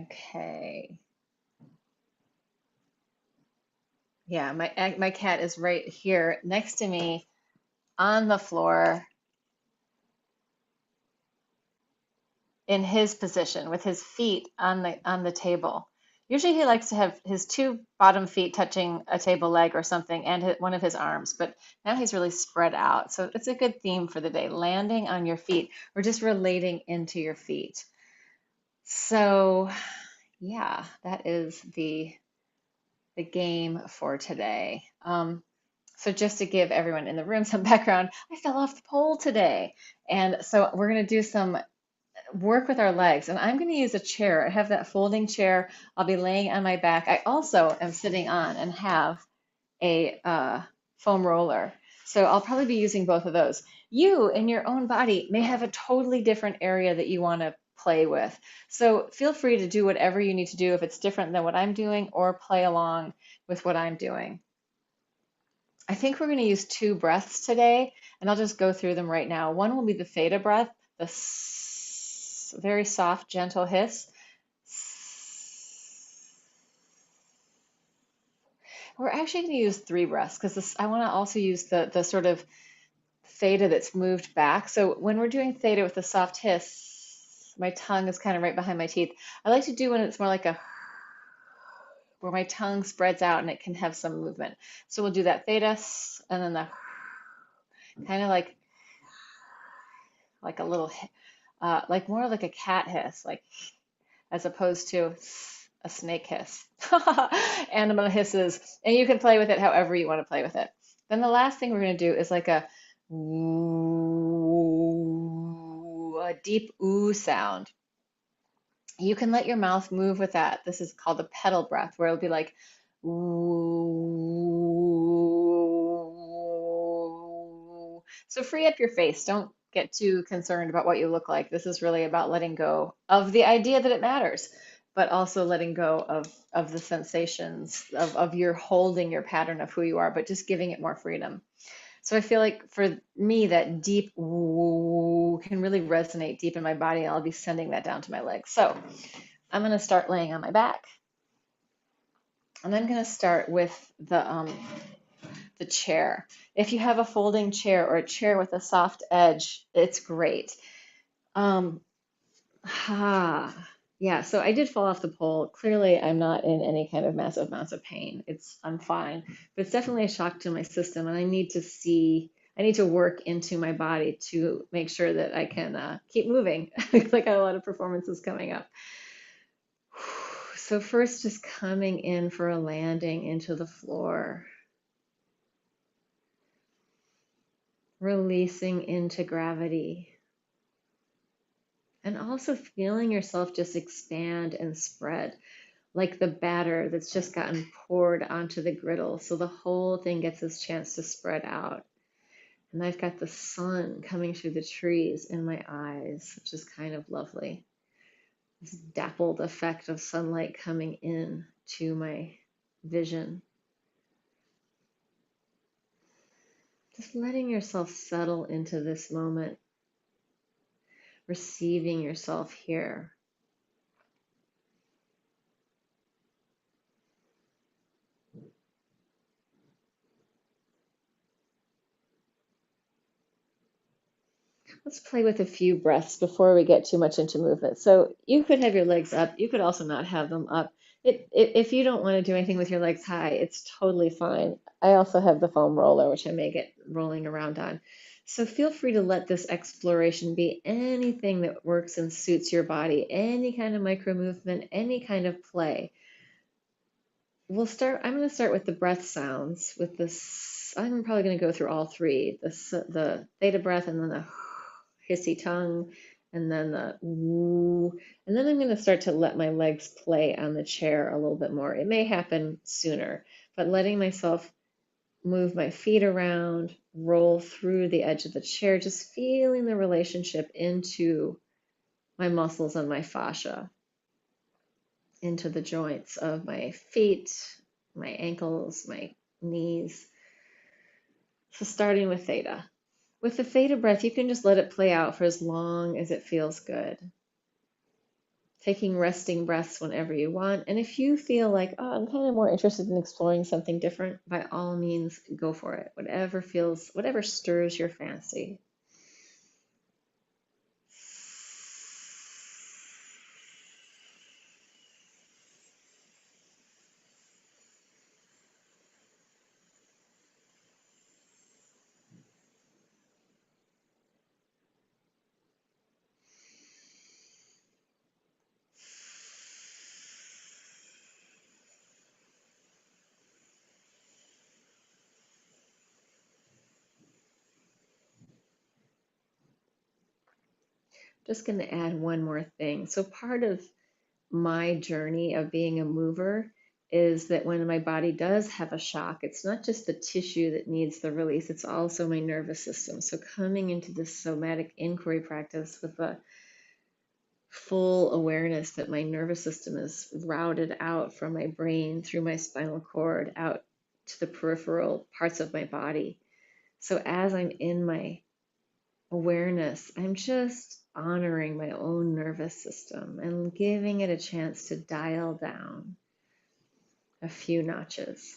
Okay. Yeah, my cat is right here next to me on the floor in his position with his feet on the table. Usually he likes to have his two bottom feet touching a table leg or something and one of his arms, but now he's really spread out. So it's a good theme for the day, landing on your feet or just relating into your feet. So yeah, that is the game for today. So just to give everyone in the room some background, I fell off the pole today. And so we're going to do some work with our legs. And I'm going to use a chair. I have that folding chair. I'll be laying on my back. I also am sitting on and have a foam roller. So I'll probably be using both of those. You in your own body may have a totally different area that you want to play with. So feel free to do whatever you need to do if it's different than what I'm doing or play along with what I'm doing. I think we're going to use two breaths today, and I'll just go through them right now. One will be the theta breath, the very soft, gentle hiss. We're actually going to use three breaths because I want to also use the sort of theta that's moved back. So when we're doing theta with the soft hiss, my tongue is kind of right behind my teeth. I like to do when it's more like a where my tongue spreads out and it can have some movement. So we'll do that theta and then the kind of like a little like more like a cat hiss, like as opposed to a snake hiss. Animal hisses, and you can play with it however you want to play with it. Then the last thing we're going to do is like a deep ooh sound. You can let your mouth move with that. This is called a petal breath, where it'll be like ooh. So free up your face. Don't get too concerned about what you look like. This is really about letting go of the idea that it matters, but also letting go of the sensations of your holding your pattern of who you are, but just giving it more freedom. So I feel like for me, that deep woo can really resonate deep in my body. And I'll be sending that down to my legs. So I'm going to start laying on my back. And I'm going to start with the chair. If you have a folding chair or a chair with a soft edge, it's great. Um, yeah, so I did fall off the pole. Clearly, I'm not in any kind of massive amounts of pain. I'm fine, but it's definitely a shock to my system, and I need to work into my body to make sure that I can keep moving. Like I got a lot of performances coming up. So first, just coming in for a landing into the floor, releasing into gravity. And also feeling yourself just expand and spread like the batter that's just gotten poured onto the griddle. So the whole thing gets its chance to spread out. And I've got the sun coming through the trees in my eyes, which is kind of lovely. This dappled effect of sunlight coming in to my vision. Just letting yourself settle into this moment, receiving yourself here. Let's play with a few breaths before we get too much into movement. So you could have your legs up. You could also not have them up. If you don't want to do anything with your legs high, it's totally fine. I also have the foam roller, which I may get rolling around on. So feel free to let this exploration be anything that works and suits your body, any kind of micro movement, any kind of play. I'm going to start with the breath sounds with this. I'm probably going to go through all three, the theta breath and then the hissy tongue and then the woo. And then I'm going to start to let my legs play on the chair a little bit more. It may happen sooner, but letting myself move my feet around, roll through the edge of the chair, just feeling the relationship into my muscles and my fascia, into the joints of my feet, my ankles, my knees. So starting with theta. With the theta breath, you can just let it play out for as long as it feels good. taking resting breaths whenever you want. And if you feel like, oh, I'm kind of more interested in exploring something different, by all means, go for it. Whatever stirs your fancy. Just going to add one more thing. So part of my journey of being a mover is that when my body does have a shock, it's not just the tissue that needs the release, it's also my nervous system. So coming into this somatic inquiry practice with the full awareness that my nervous system is routed out from my brain through my spinal cord out to the peripheral parts of my body. So as I'm in my awareness, I'm just honoring my own nervous system and giving it a chance to dial down a few notches.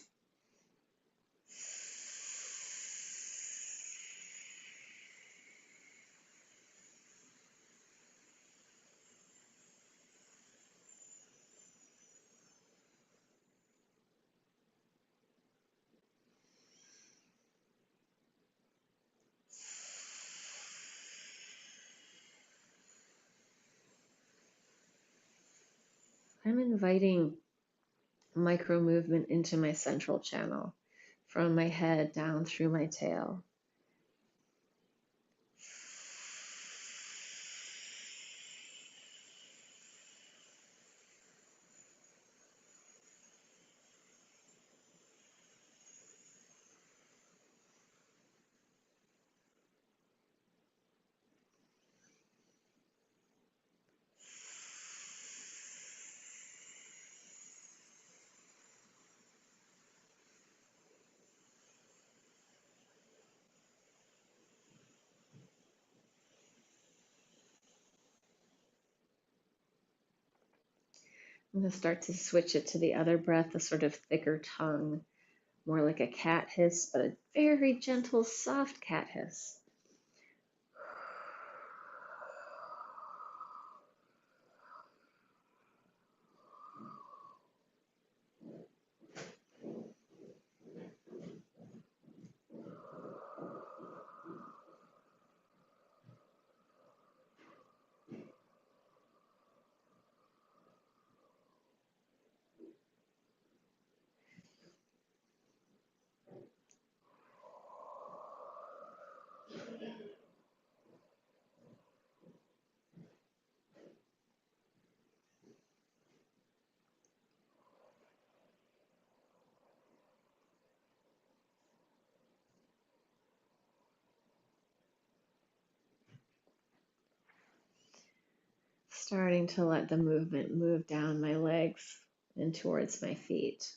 I'm inviting micro movement into my central channel from my head down through my tail. I'm going to start to switch it to the other breath, a sort of thicker tongue, more like a cat hiss, but a very gentle, soft cat hiss. Starting to let the movement move down my legs and towards my feet.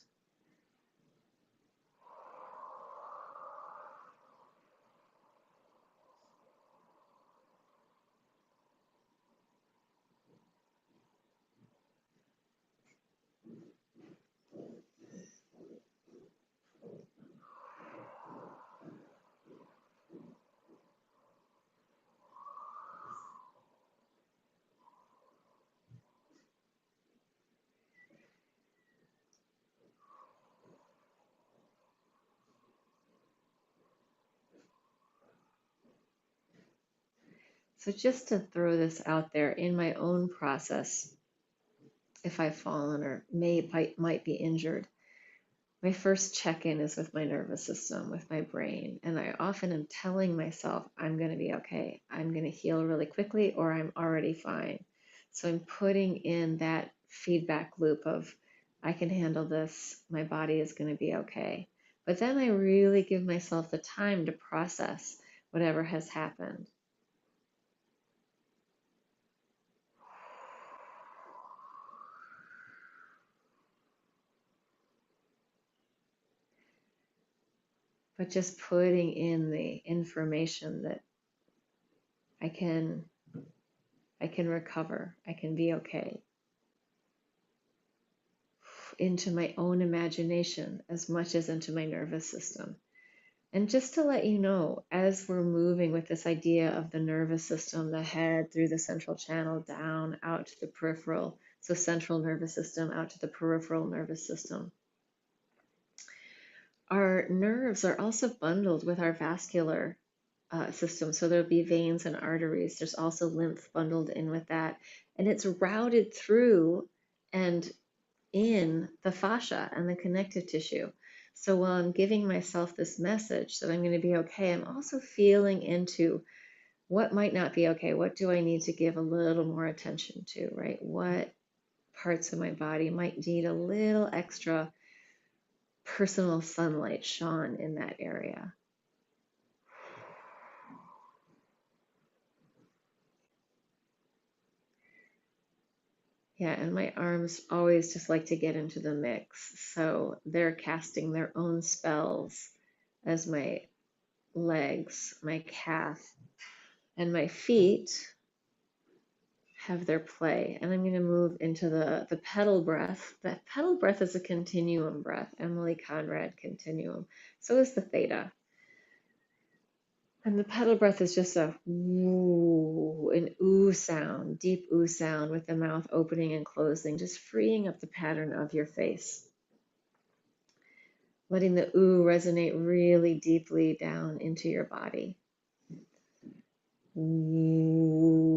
So just to throw this out there in my own process, if I've fallen or might be injured, my first check-in is with my nervous system, with my brain. And I often am telling myself, I'm going to be okay. I'm going to heal really quickly, or I'm already fine. So I'm putting in that feedback loop of, I can handle this. My body is going to be okay. But then I really give myself the time to process whatever has happened. But just putting in the information that I can recover, I can be okay. into my own imagination as much as into my nervous system. And just to let you know, as we're moving with this idea of the nervous system, the head through the central channel down out to the peripheral, so central nervous system out to the peripheral nervous system, our nerves are also bundled with our vascular system. So there'll be veins and arteries. There's also lymph bundled in with that. And it's routed through and in the fascia and the connective tissue. So while I'm giving myself this message that I'm going to be okay, I'm also feeling into what might not be okay. What do I need to give a little more attention to, right? What parts of my body might need a little extra personal sunlight shone in that area. Yeah, and my arms always just like to get into the mix. So they're casting their own spells as my legs, my calf, and my feet have their play. And I'm going to move into the petal breath. The petal breath is a continuum breath, Emily Conrad continuum. So is the theta. And the petal breath is just a woo, an ooh sound, deep ooh sound with the mouth opening and closing, just freeing up the pattern of your face. Letting the ooh resonate really deeply down into your body. Ooh.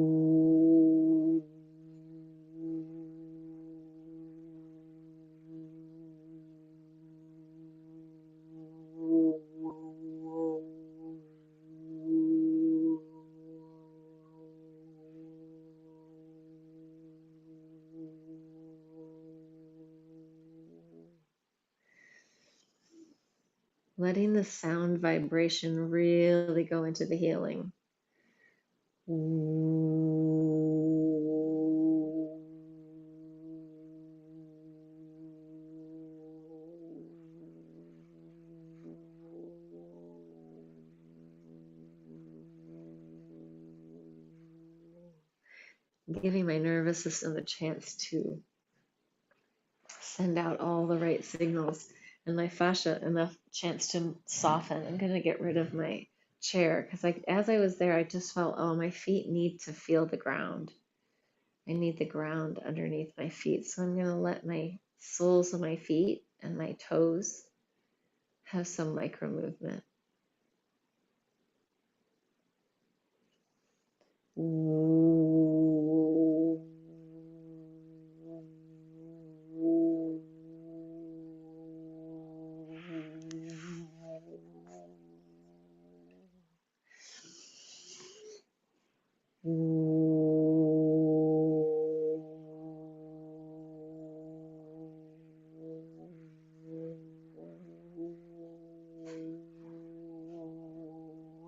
Letting the sound vibration really go into the healing. Giving my nervous system a chance to send out all the right signals, and my fascia enough chance to soften. I'm going to get rid of my chair because as I was there, I just felt, oh, my feet need to feel the ground. I need the ground underneath my feet. So I'm going to let my soles of my feet and my toes have some micro movement. Ooh.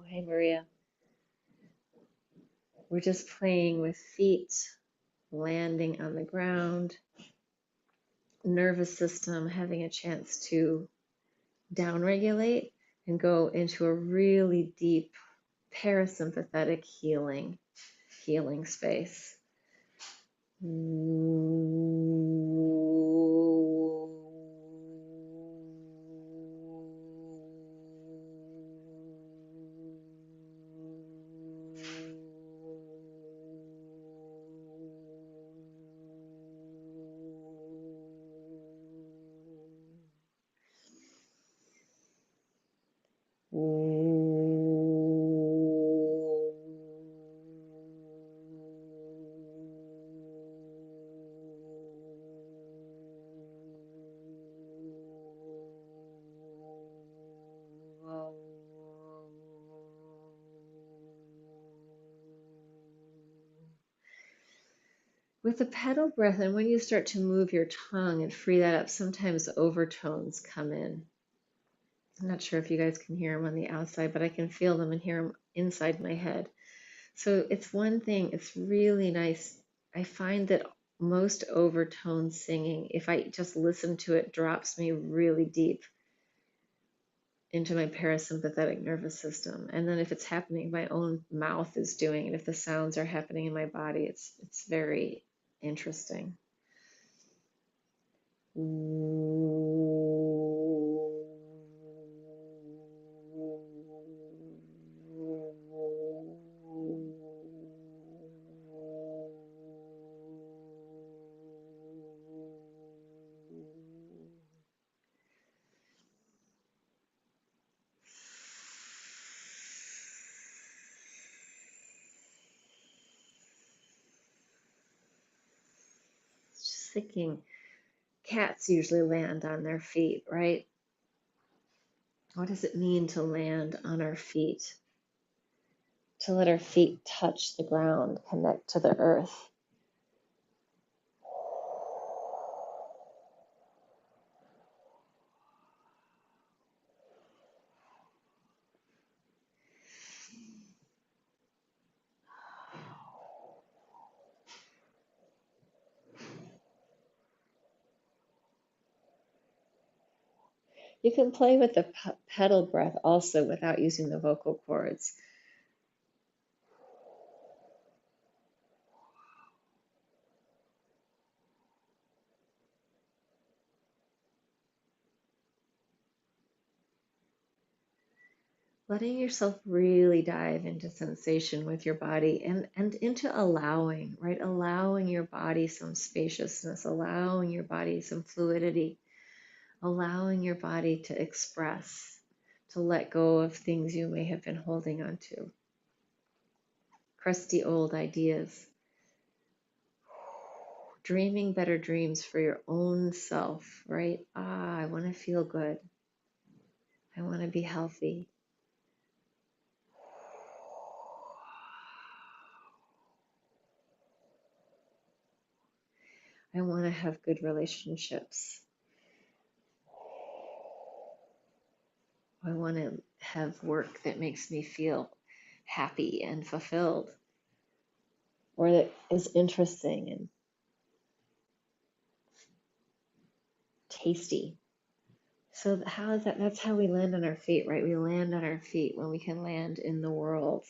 Hey, Maria. We're just playing with feet landing on the ground, nervous system having a chance to downregulate and go into a really deep parasympathetic healing space. With the petal breath, and when you start to move your tongue and free that up, sometimes overtones come in. I'm not sure if you guys can hear them on the outside, but I can feel them and hear them inside my head. So it's one thing, it's really nice. I find that most overtone singing, if I just listen to it, drops me really deep into my parasympathetic nervous system. And then if it's happening, my own mouth is doing it. If the sounds are happening in my body, it's very interesting. Just thinking, cats usually land on their feet, right? What does it mean to land on our feet? To let our feet touch the ground, connect to the earth. You can play with the petal breath also without using the vocal cords. Letting yourself really dive into sensation with your body and into allowing, right? Allowing your body some spaciousness, allowing your body some fluidity, allowing your body to express, to let go of things you may have been holding on to, crusty old ideas. Dreaming better dreams for your own self, right? I want to feel good. I want to be healthy. I want to have good relationships. I want to have work that makes me feel happy and fulfilled, or that is interesting and tasty. So how is that? That's how we land on our feet, right? We land on our feet when we can land in the world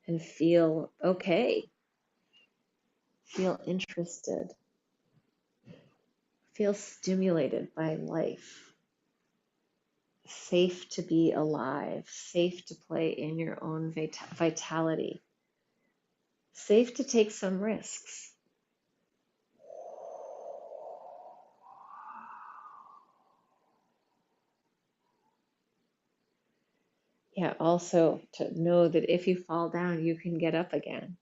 and feel okay, feel interested, feel stimulated by life, safe to be alive, safe to play in your own vitality, safe to take some risks. Yeah, also to know that if you fall down, you can get up again.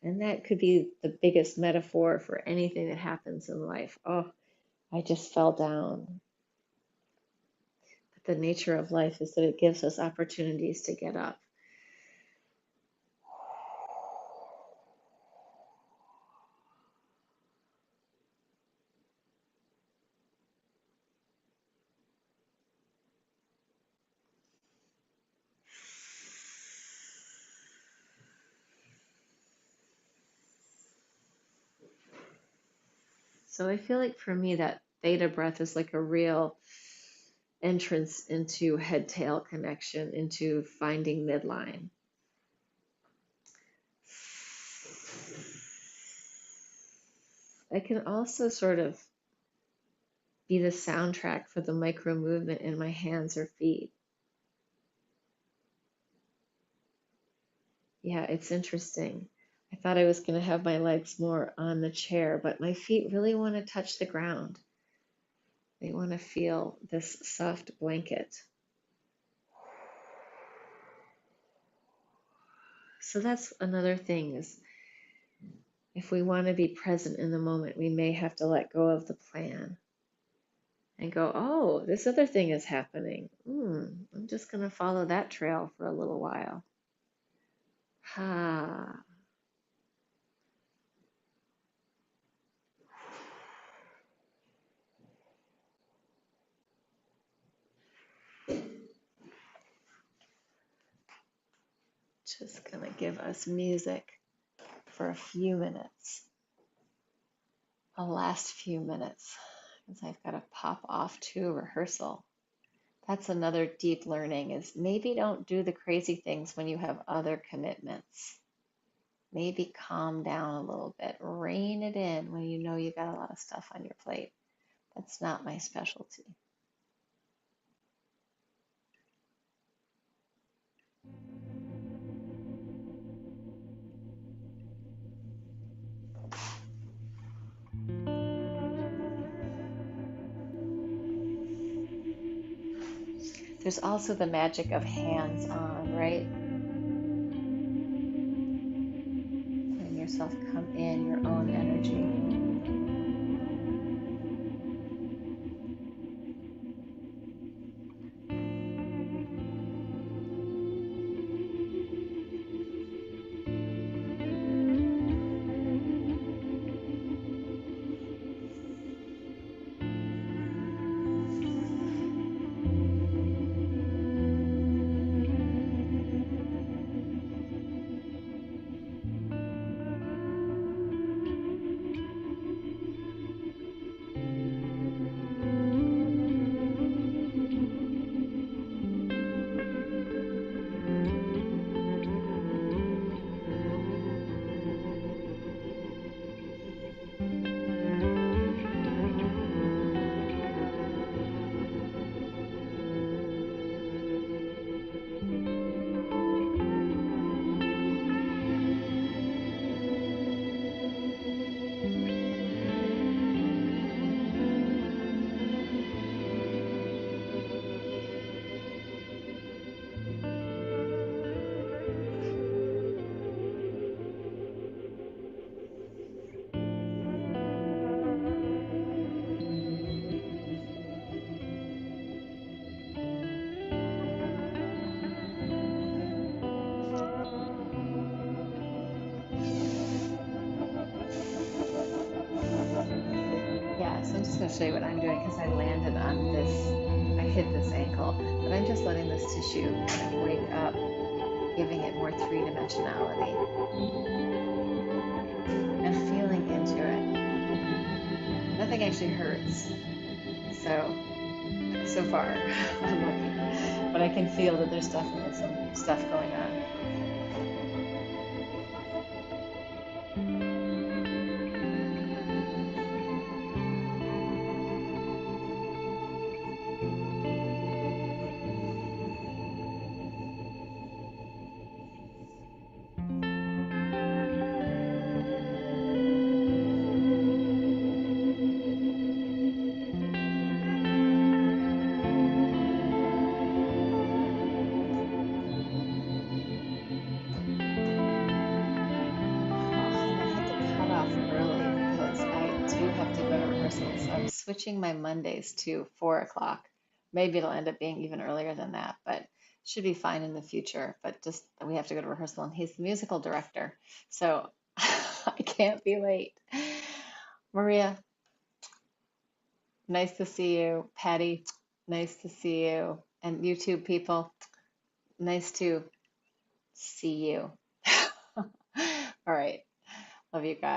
And that could be the biggest metaphor for anything that happens in life. Oh, I just fell down. But the nature of life is that it gives us opportunities to get up. So I feel like for me, that theta breath is like a real entrance into head tail connection, into finding midline. I can also sort of be the soundtrack for the micro movement in my hands or feet. Yeah, it's interesting. I thought I was going to have my legs more on the chair, but my feet really want to touch the ground. They want to feel this soft blanket. So that's another thing is if we want to be present in the moment, we may have to let go of the plan and go, oh, this other thing is happening. I'm just going to follow that trail for a little while. Ha. Just going to give us music for a few minutes. The last few minutes, because I've got to pop off to rehearsal. That's another deep learning is maybe don't do the crazy things when you have other commitments. Maybe calm down a little bit, rein it in when you know you got a lot of stuff on your plate. That's not my specialty. There's also the magic of hands on, right? Letting yourself come in your own energy. Yeah, so I'm just going to show you what I'm doing because I landed on this, I hit this ankle, but I'm just letting this tissue kind of wake up, giving it more three-dimensionality and feeling into it. Nothing actually hurts. So far, I'm lucky, but I can feel that there's definitely some stuff going on. Oh, and I had to cut off early because I do have to go to rehearsal. So I'm switching my Mondays to 4 o'clock. Maybe it'll end up being even earlier than that, but should be fine in the future. But just we have to go to rehearsal, and he's the musical director, so I can't be late. Maria, nice to see you. Patty, nice to see you. And YouTube people, nice to see you. All right. Love you guys.